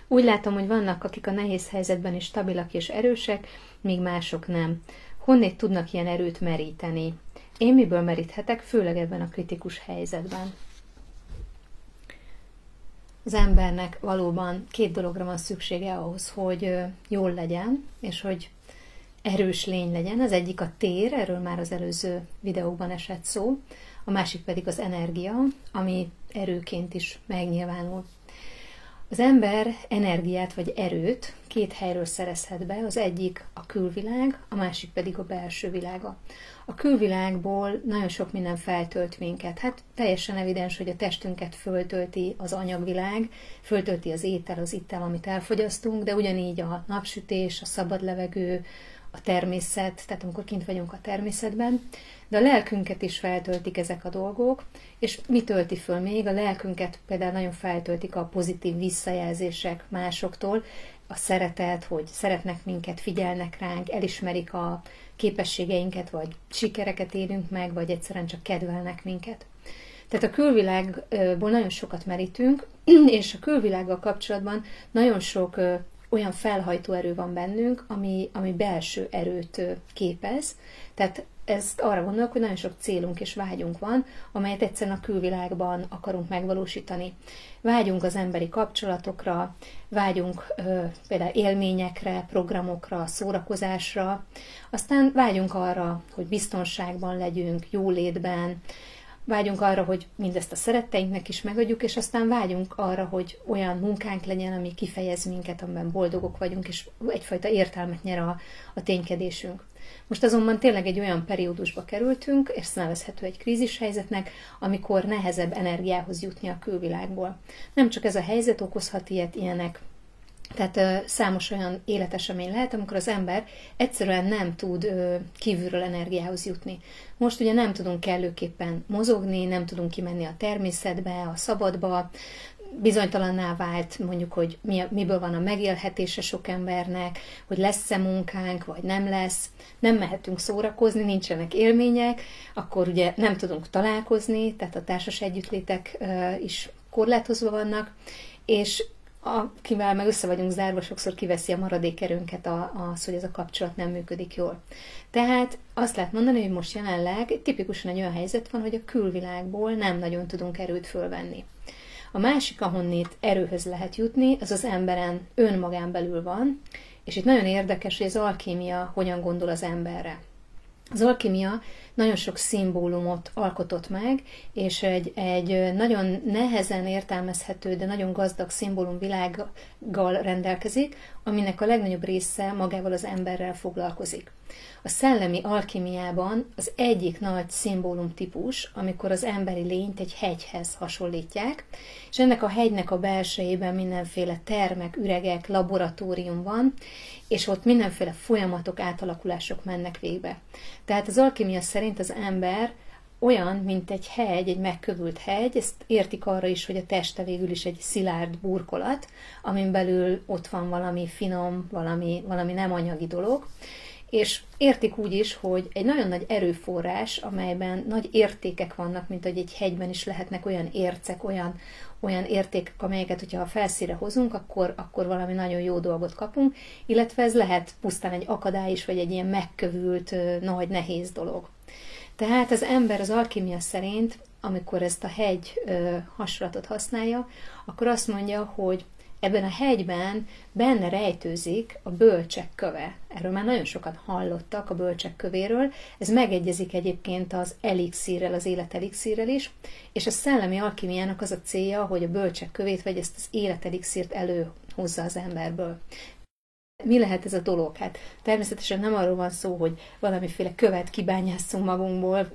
Úgy látom, hogy vannak, akik a nehéz helyzetben is stabilak és erősek, míg mások nem. Honnét tudnak ilyen erőt meríteni? Én miből meríthetek, főleg ebben a kritikus helyzetben? Az embernek valóban 2 dologra van szüksége ahhoz, hogy jól legyen, és hogy erős lény legyen. Az egyik a tér, erről már az előző videóban esett szó, a másik pedig az energia, ami erőként is megnyilvánul. Az ember energiát vagy erőt 2 helyről szerezhet be, az egyik a külvilág, a másik pedig a belső világa. A külvilágból nagyon sok minden feltölt minket. Hát teljesen evidens, hogy a testünket föltölti az anyagvilág, föltölti az étel, az ital, amit elfogyasztunk, de ugyanígy a napsütés, a szabad levegő, a természet, tehát amikor kint vagyunk a természetben, de a lelkünket is feltöltik ezek a dolgok, és mi tölti föl még? A lelkünket például nagyon feltöltik a pozitív visszajelzések másoktól, a szeretet, hogy szeretnek minket, figyelnek ránk, elismerik a képességeinket, vagy sikereket élünk meg, vagy egyszerűen csak kedvelnek minket. Tehát a külvilágból nagyon sokat merítünk, és a külvilággal kapcsolatban nagyon sok olyan felhajtó erő van bennünk, ami belső erőt képez. Tehát ezt arra gondolok, hogy nagyon sok célunk és vágyunk van, amelyet egyszerűen a külvilágban akarunk megvalósítani. Vágyunk az emberi kapcsolatokra, vágyunk például élményekre, programokra, szórakozásra, aztán vágyunk arra, hogy biztonságban legyünk, jólétben, vágyunk arra, hogy mindezt a szeretteinknek is megadjuk, és aztán vágyunk arra, hogy olyan munkánk legyen, ami kifejez minket, amiben boldogok vagyunk, és egyfajta értelmet nyer a ténykedésünk. Most azonban tényleg egy olyan periódusba kerültünk, és nevezhető egy krízishelyzetnek, amikor nehezebb energiához jutni a külvilágból. Nem csak ez a helyzet okozhat ilyenek, tehát számos olyan életesemény lehet, amikor az ember egyszerűen nem tud kívülről energiához jutni. Most ugye nem tudunk kellőképpen mozogni, nem tudunk kimenni a természetbe, a szabadba, bizonytalanná vált mondjuk, hogy miből van a megélhetése sok embernek, hogy lesz-e munkánk, vagy nem lesz, nem mehetünk szórakozni, nincsenek élmények, akkor ugye nem tudunk találkozni, tehát a társas együttlétek is korlátozva vannak, és akivel meg össze vagyunk zárva, sokszor kiveszi a maradék erőnket az, hogy ez a kapcsolat nem működik jól. Tehát azt lehet mondani, hogy most jelenleg tipikusan egy olyan helyzet van, hogy a külvilágból nem nagyon tudunk erőt fölvenni. A másik, ahonnét erőhöz lehet jutni, az az emberen önmagán belül van, és itt nagyon érdekes, hogy az alkímia hogyan gondol az emberre. Az alkímia nagyon sok szimbólumot alkotott meg, és egy nagyon nehezen értelmezhető, de nagyon gazdag szimbólumvilággal rendelkezik, aminek a legnagyobb része magával az emberrel foglalkozik. A szellemi alkímiában az egyik nagy szimbólumtípus, amikor az emberi lényt egy hegyhez hasonlítják, és ennek a hegynek a belsejében mindenféle termek, üregek, laboratórium van, és ott mindenféle folyamatok, átalakulások mennek végbe. Tehát az alkímia szerint az ember olyan, mint egy hegy, egy megkövült hegy, ezt értik arra is, hogy a teste végül is egy szilárd burkolat, amin belül ott van valami finom, valami nem anyagi dolog, és értik úgy is, hogy egy nagyon nagy erőforrás, amelyben nagy értékek vannak, mint hogy egy hegyben is lehetnek olyan ércek, olyan értékek, amelyeket, hogyha a felszínre hozunk, akkor valami nagyon jó dolgot kapunk, illetve ez lehet pusztán egy akadály is, vagy egy ilyen megkövült, nagy, nehéz dolog. Tehát az ember az alkímia szerint, amikor ezt a hegy hasonlatot használja, akkor azt mondja, hogy ebben a hegyben benne rejtőzik a bölcsek köve. Erről már nagyon sokan hallottak, a bölcsek kövéről. Ez megegyezik egyébként az elixírrel, az élet elixírrel is, és a szellemi alkímiának az a célja, hogy a bölcsek kövét, vagy ezt az élet elixírt előhozza az emberből. Mi lehet ez a dolog? Hát természetesen nem arról van szó, hogy valamiféle követ kibányásszunk magunkból,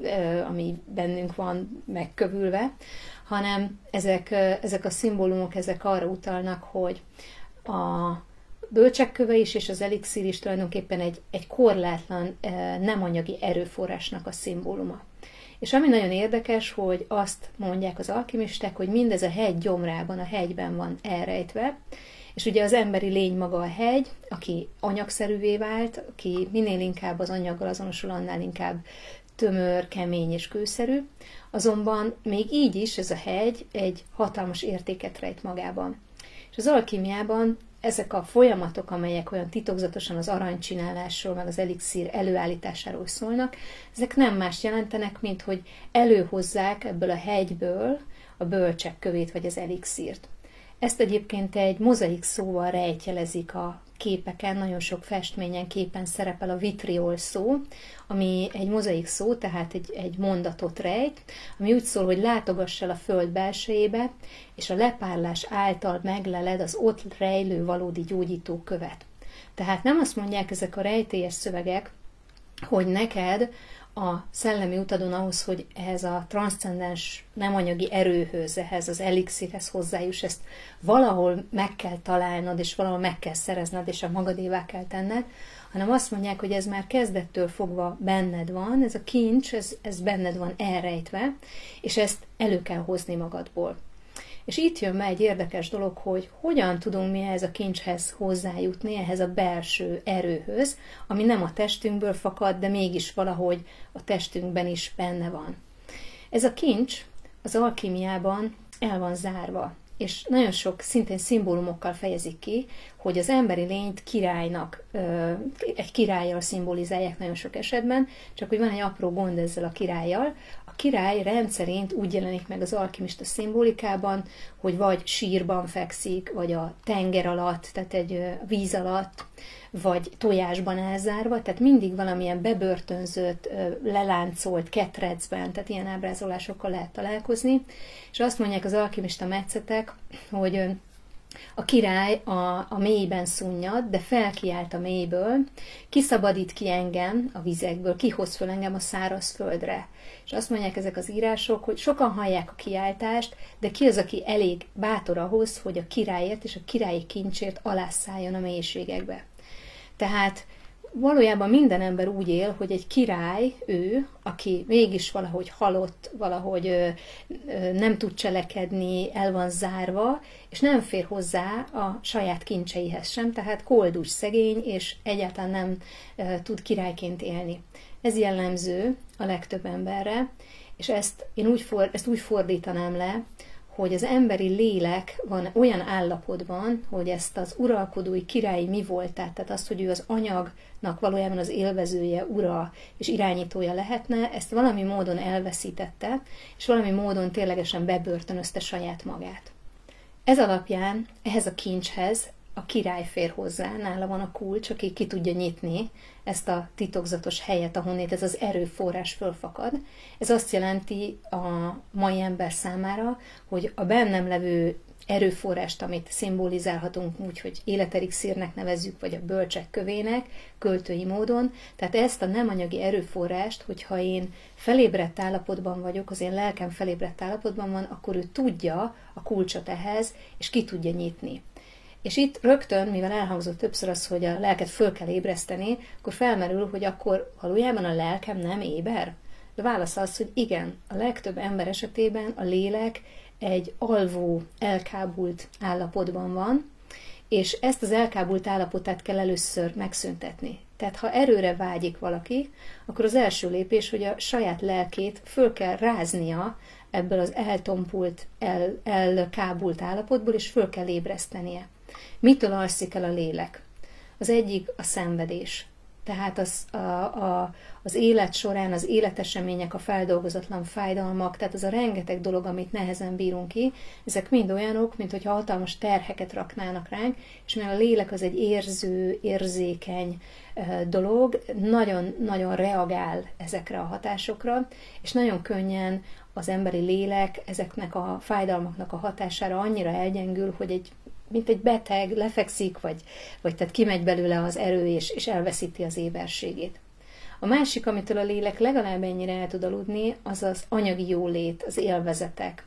ami bennünk van megkövülve, hanem ezek a szimbólumok, ezek arra utalnak, hogy a bölcsekköve is és az elixír is tulajdonképpen egy korlátlan, nem anyagi erőforrásnak a szimbóluma. És ami nagyon érdekes, hogy azt mondják az alkimisták, hogy mindez a hegy gyomrában, a hegyben van elrejtve, és ugye az emberi lény maga a hegy, aki anyagszerűvé vált, aki minél inkább az anyaggal azonosul, annál inkább tömör, kemény és kőszerű, azonban még így is ez a hegy egy hatalmas értéket rejt magában. És az alkímiában ezek a folyamatok, amelyek olyan titokzatosan az aranycsinálásról, meg az elixír előállításáról szólnak, ezek nem más jelentenek, mint hogy előhozzák ebből a hegyből a bölcsek kövét, vagy az elixírt. Ezt egyébként egy mozaik szóval rejtjelezik a képeken, nagyon sok festményen, képen szerepel a vitriol szó, ami egy mozaik szó, tehát egy mondatot rejt, ami úgy szól, hogy látogass el a föld belsejébe, és a lepárlás által megleled az ott rejlő valódi gyógyító követ. Tehát nem azt mondják ezek a rejtélyes szövegek, hogy neked a szellemi utadon ahhoz, hogy ehhez a transzcendens nem anyagi erőhöz, ehhez az elixírhez hozzájuss, ezt valahol meg kell találnod, és valahol meg kell szerezned, és a magadévá kell tenned, hanem azt mondják, hogy ez már kezdettől fogva benned van, ez a kincs, ez benned van elrejtve, és ezt elő kell hozni magadból. És itt jön be egy érdekes dolog, hogy hogyan tudunk mi ehhez a kincshez hozzájutni, ehhez a belső erőhöz, ami nem a testünkből fakad, de mégis valahogy a testünkben is benne van. Ez a kincs az alkímiában el van zárva, és nagyon sok szintén szimbólumokkal fejezik ki, hogy az emberi lényt királynak, egy királlyal szimbolizálják nagyon sok esetben, csak hogy van egy apró gond ezzel a királlyal. A király rendszerint úgy jelenik meg az alkimista szimbolikában, hogy vagy sírban fekszik, vagy a tenger alatt, tehát egy víz alatt, vagy tojásban elzárva, tehát mindig valamilyen bebörtönzött, leláncolt ketrecben, tehát ilyen ábrázolásokkal lehet találkozni, és azt mondják az alkimista metszetek, hogy a király a mélyben szunnyad, de felkiált a mélyből, kiszabadít ki engem a vizekből, kihoz föl engem a száraz földre. És azt mondják ezek az írások, hogy sokan hallják a kiáltást, de ki az, aki elég bátor ahhoz, hogy a királyért és a királyi kincsért alászálljon a mélységekbe. Tehát valójában minden ember úgy él, hogy egy király, ő, aki mégis valahogy halott, valahogy nem tud cselekedni, el van zárva, és nem fér hozzá a saját kincseihez sem, tehát koldus, szegény, és egyáltalán nem tud királyként élni. Ez jellemző a legtöbb emberre, és ezt úgy fordítanám le, hogy az emberi lélek van olyan állapotban, hogy ezt az uralkodói királyi mi voltát, tehát azt, hogy ő az anyagnak valójában az élvezője, ura és irányítója lehetne, ezt valami módon elveszítette, és valami módon ténylegesen bebörtönözte saját magát. Ez alapján ehhez a kincshez a király fér hozzá, nála van a kulcs, aki ki tudja nyitni ezt a titokzatos helyet, ahonnét ez az erőforrás fölfakad. Ez azt jelenti a mai ember számára, hogy a bennem levő erőforrást, amit szimbolizálhatunk úgy, hogy életelixírnek nevezzük, vagy a bölcsek kövének, költői módon, tehát ezt a nem anyagi erőforrást, hogyha én felébredt állapotban vagyok, az én lelkem felébredt állapotban van, akkor ő tudja a kulcsot ehhez, és ki tudja nyitni. És itt rögtön, mivel elhangzott többször az, hogy a lelket föl kell ébreszteni, akkor felmerül, hogy akkor valójában a lelkem nem éber? A válasz az, hogy igen, a legtöbb ember esetében a lélek egy alvó, elkábult állapotban van, és ezt az elkábult állapotát kell először megszüntetni. Tehát ha erőre vágyik valaki, akkor az első lépés, hogy a saját lelkét föl kell ráznia ebből az eltompult, elkábult állapotból, és föl kell ébresztenie. Mitől alszik el a lélek? Az egyik a szenvedés. Tehát az élet során az életesemények, a feldolgozatlan fájdalmak, tehát az a rengeteg dolog, amit nehezen bírunk ki, ezek mind olyanok, mint hogyha hatalmas terheket raknának ránk, és mivel a lélek az egy érző, érzékeny dolog, nagyon-nagyon reagál ezekre a hatásokra, és nagyon könnyen az emberi lélek ezeknek a fájdalmaknak a hatására annyira elgyengül, hogy mint egy beteg lefekszik, vagy tehát kimegy belőle az erő, és elveszíti az éberségét. A másik, amitől a lélek legalább ennyire el tud aludni, az az anyagi jólét, az élvezetek.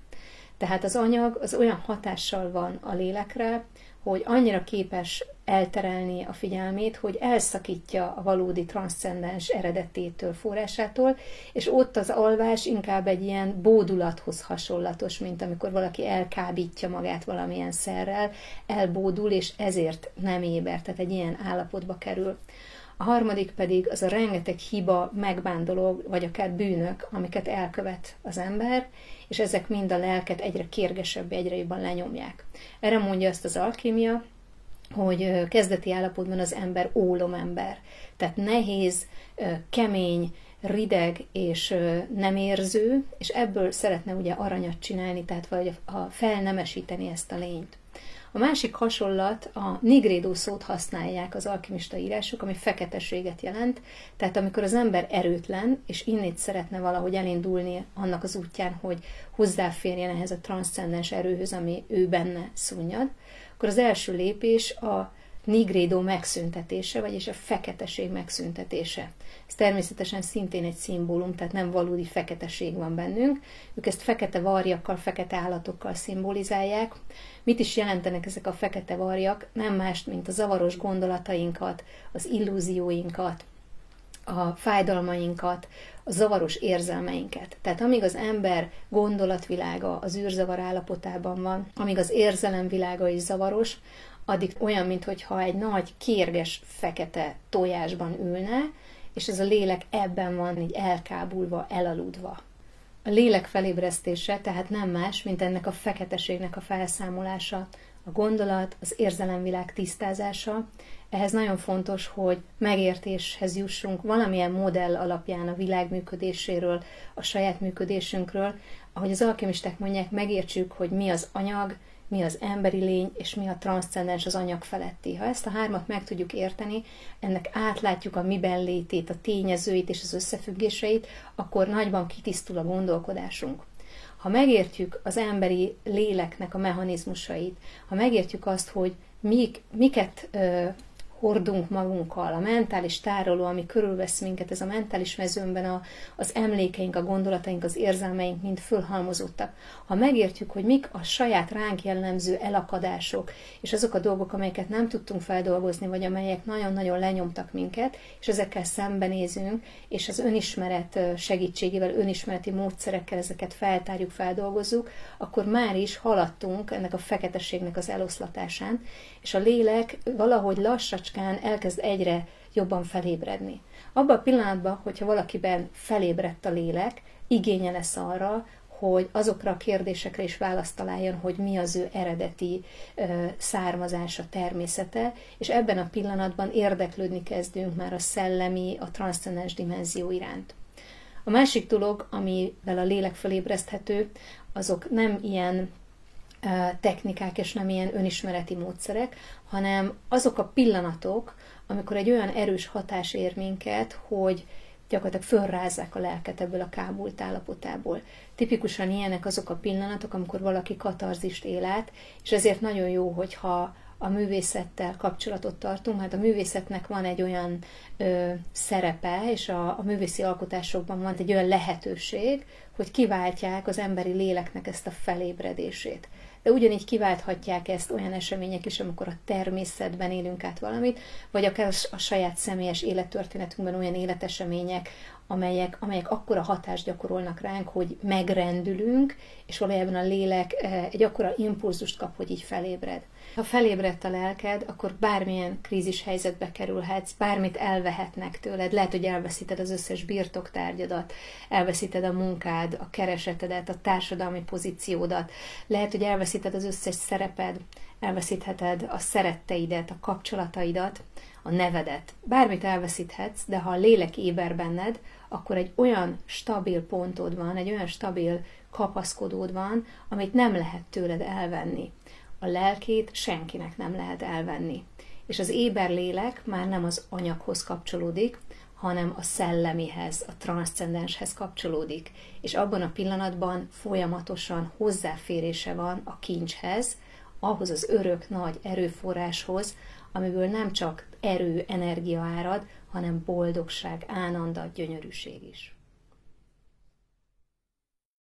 Tehát az anyag az olyan hatással van a lélekre, hogy annyira képes elterelni a figyelmét, hogy elszakítja a valódi transzcendens eredetétől, forrásától, és ott az alvás inkább egy ilyen bódulathoz hasonlatos, mint amikor valaki elkábítja magát valamilyen szerrel, elbódul, és ezért nem éber, tehát egy ilyen állapotba kerül. A harmadik pedig az a rengeteg hiba, megbánt dolog, vagy akár bűnök, amiket elkövet az ember, és ezek mind a lelket egyre kérgesebbé, egyre jobban lenyomják. Erre mondja azt az alkémia, hogy kezdeti állapotban az ember ólomember. Tehát nehéz, kemény, rideg és nem érző, és ebből szeretne ugye aranyat csinálni, tehát vagy felnemesíteni ezt a lényt. A másik hasonlat, a nigrédó szót használják az alkimista írások, ami feketeséget jelent, tehát amikor az ember erőtlen, és innét szeretne valahogy elindulni annak az útján, hogy hozzáférjen ehhez a transzcendens erőhöz, ami ő benne szunnyad, akkor az első lépés a nigrédó megszüntetése, vagyis a feketeség megszüntetése. Ez természetesen szintén egy szimbólum, tehát nem valódi feketeség van bennünk. Ők ezt fekete varjakkal, fekete állatokkal szimbolizálják. Mit is jelentenek ezek a fekete varjak? Nem más, mint a zavaros gondolatainkat, az illúzióinkat, a fájdalmainkat, a zavaros érzelmeinket. Tehát amíg az ember gondolatvilága az űrzavar állapotában van, amíg az érzelemvilága is zavaros, addig olyan, mintha egy nagy, kérges, fekete tojásban ülne, és ez a lélek ebben van így elkábulva, elaludva. A lélek felébresztése tehát nem más, mint ennek a feketeségnek a felszámolása, a gondolat, az érzelemvilág tisztázása. Ehhez nagyon fontos, hogy megértéshez jussunk valamilyen modell alapján a világ működéséről, a saját működésünkről. Ahogy az alkimisták mondják, megértsük, hogy mi az anyag, mi az emberi lény, és mi a transzcendens, az anyag feletti. Ha ezt a hármat meg tudjuk érteni, ennek átlátjuk a miben létét, a tényezőit és az összefüggéseit, akkor nagyban kitisztul a gondolkodásunk. Ha megértjük az emberi léleknek a mechanizmusait, ha megértjük azt, hogy miket hordunk magunkkal, a mentális tároló, ami körülvesz minket, ez a mentális mezőnben az emlékeink, a gondolataink, az érzelmeink mind fölhalmozottak. Ha megértjük, hogy mik a saját ránk jellemző elakadások, és azok a dolgok, amelyeket nem tudtunk feldolgozni, vagy amelyek nagyon-nagyon lenyomtak minket, és ezekkel szembenézünk, és az önismeret segítségével, önismereti módszerekkel ezeket feltárjuk, feldolgozzuk, akkor már is haladtunk ennek a feketeségnek az eloszlatásán, és a lélek valahogy lassacskán elkezd egyre jobban felébredni. Abban a pillanatban, hogyha valakiben felébredt a lélek, igénye lesz arra, hogy azokra a kérdésekre is választ találjon, hogy mi az ő eredeti származása, természete, és ebben a pillanatban érdeklődni kezdünk már a szellemi, a transzcendens dimenzió iránt. A másik dolog, amivel a lélek felébreszthető, azok nem ilyen technikák és nem ilyen önismereti módszerek, hanem azok a pillanatok, amikor egy olyan erős hatás ér minket, hogy gyakorlatilag fölrázzák a lelket ebből a kábult állapotából. Tipikusan ilyenek azok a pillanatok, amikor valaki katarzist él át, és ezért nagyon jó, hogyha a művészettel kapcsolatot tartunk. Hát a művészetnek van egy olyan szerepe, és a művészi alkotásokban van egy olyan lehetőség, hogy kiváltják az emberi léleknek ezt a felébredését. De ugyanígy kiválthatják ezt olyan események is, amikor a természetben élünk át valamit, vagy akár a saját személyes élettörténetünkben olyan életesemények, amelyek akkora hatást gyakorolnak ránk, hogy megrendülünk, és valójában a lélek egy akkora impulzust kap, hogy így felébred. Ha felébredt a lelked, akkor bármilyen krízis helyzetbe kerülhetsz, bármit elvehetnek tőled, lehet, hogy elveszíted az összes birtoktárgyadat, elveszíted a munkád, a keresetedet, a társadalmi pozíciódat, lehet, hogy elveszíted az összes szereped, elveszítheted a szeretteidet, a kapcsolataidat, a nevedet. Bármit elveszíthetsz, de ha a lélek éber benned, akkor egy olyan stabil pontod van, egy olyan stabil kapaszkodód van, amit nem lehet tőled elvenni. A lelkét senkinek nem lehet elvenni. És az éber lélek már nem az anyaghoz kapcsolódik, hanem a szellemihez, a transzcendenshez kapcsolódik. És abban a pillanatban folyamatosan hozzáférése van a kincshez, ahhoz az örök nagy erőforráshoz, amiből nem csak erő, energia árad, hanem boldogság, ánanda, gyönyörűség is.